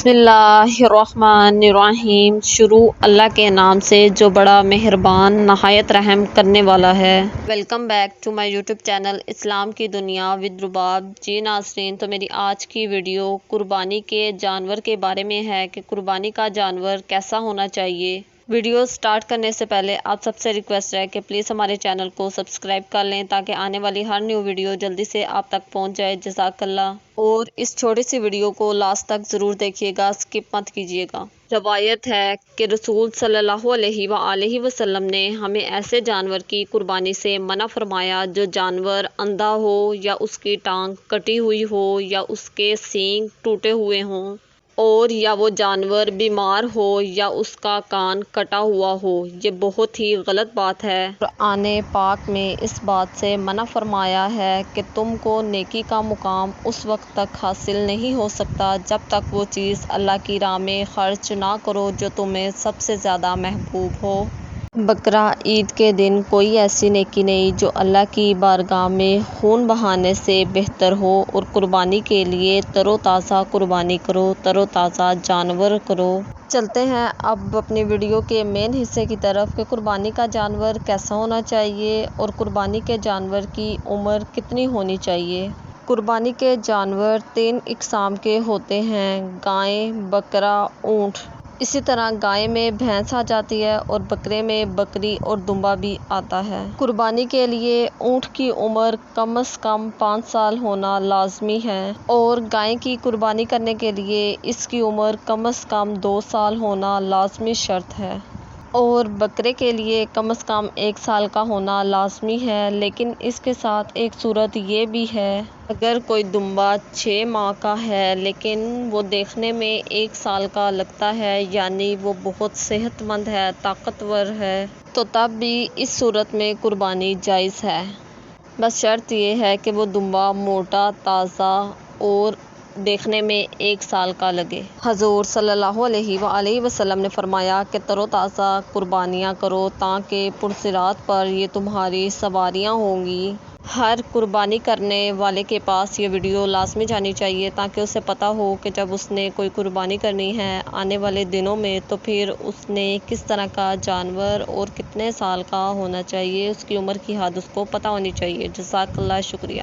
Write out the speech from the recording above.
بسم اللہ الرحمن الرحیم۔ شروع اللہ کے نام سے جو بڑا مہربان نہایت رحم کرنے والا ہے۔ Welcome back to my YouTube channel اسلام کی دنیا ود رباب۔ جی ناظرین، تو میری آج کی ویڈیو قربانی کے جانور کے بارے میں ہے کہ قربانی کا جانور کیسا ہونا چاہیے۔ ویڈیو سٹارٹ کرنے سے پہلے آپ سب سے ریکویسٹ ہے کہ پلیز ہمارے چینل کو سبسکرائب کر لیں تاکہ آنے والی ہر نیو ویڈیو جلدی سے آپ تک پہنچ جائے۔ جزاک اللہ۔ اور اس چھوٹی سی ویڈیو کو لاسٹ تک ضرور دیکھیے گا، سکپ مت کیجیے گا۔ روایت ہے کہ رسول صلی اللہ علیہ وآلہ وسلم نے ہمیں ایسے جانور کی قربانی سے منع فرمایا جو جانور اندھا ہو یا اس کی ٹانگ کٹی ہوئی ہو یا اس کے سینگ ٹوٹے ہوئے ہوں، اور یا وہ جانور بیمار ہو یا اس کا کان کٹا ہوا ہو۔ یہ بہت ہی غلط بات ہے۔ قرآن پاک میں اس بات سے منع فرمایا ہے کہ تم کو نیکی کا مقام اس وقت تک حاصل نہیں ہو سکتا جب تک وہ چیز اللہ کی راہ میں خرچ نہ کرو جو تمہیں سب سے زیادہ محبوب ہو۔ بقرہ عید کے دن کوئی ایسی نیکی نہیں جو اللہ کی بارگاہ میں خون بہانے سے بہتر ہو، اور قربانی کے لیے تر و تازہ قربانی کرو، تر و تازہ جانور کرو۔ چلتے ہیں اب اپنی ویڈیو کے مین حصے کی طرف کہ قربانی کا جانور کیسا ہونا چاہیے اور قربانی کے جانور کی عمر کتنی ہونی چاہیے۔ قربانی کے جانور 3 اقسام کے ہوتے ہیں: گائے، بکرا، اونٹ۔ اسی طرح گائے میں بھینس آ جاتی ہے اور بکرے میں بکری اور دمبا بھی آتا ہے۔ قربانی کے لیے اونٹ کی عمر کم از کم 5 سال ہونا لازمی ہے، اور گائے کی قربانی کرنے کے لیے اس کی عمر کم از کم 2 سال ہونا لازمی شرط ہے، اور بکرے کے لیے کم از کم 1 سال کا ہونا لازمی ہے۔ لیکن اس کے ساتھ ایک صورت یہ بھی ہے، اگر کوئی دمبا 6 ماہ کا ہے لیکن وہ دیکھنے میں 1 سال کا لگتا ہے، یعنی وہ بہت صحت مند ہے، طاقتور ہے، تو تب بھی اس صورت میں قربانی جائز ہے۔ بس شرط یہ ہے کہ وہ دمبا موٹا، تازہ اور دیکھنے میں 1 سال کا لگے۔ حضور صلی اللہ علیہ وآلہ وسلم نے فرمایا کہ تر و تازہ قربانیاں کرو تاکہ پرصراط پر یہ تمہاری سواریاں ہوں گی۔ ہر قربانی کرنے والے کے پاس یہ ویڈیو لازمی جانی چاہیے تاکہ اسے پتہ ہو کہ جب اس نے کوئی قربانی کرنی ہے آنے والے دنوں میں تو پھر اس نے کس طرح کا جانور اور کتنے سال کا ہونا چاہیے، اس کی عمر کی حد اس کو پتہ ہونی چاہیے۔ جزاک اللہ، شکریہ۔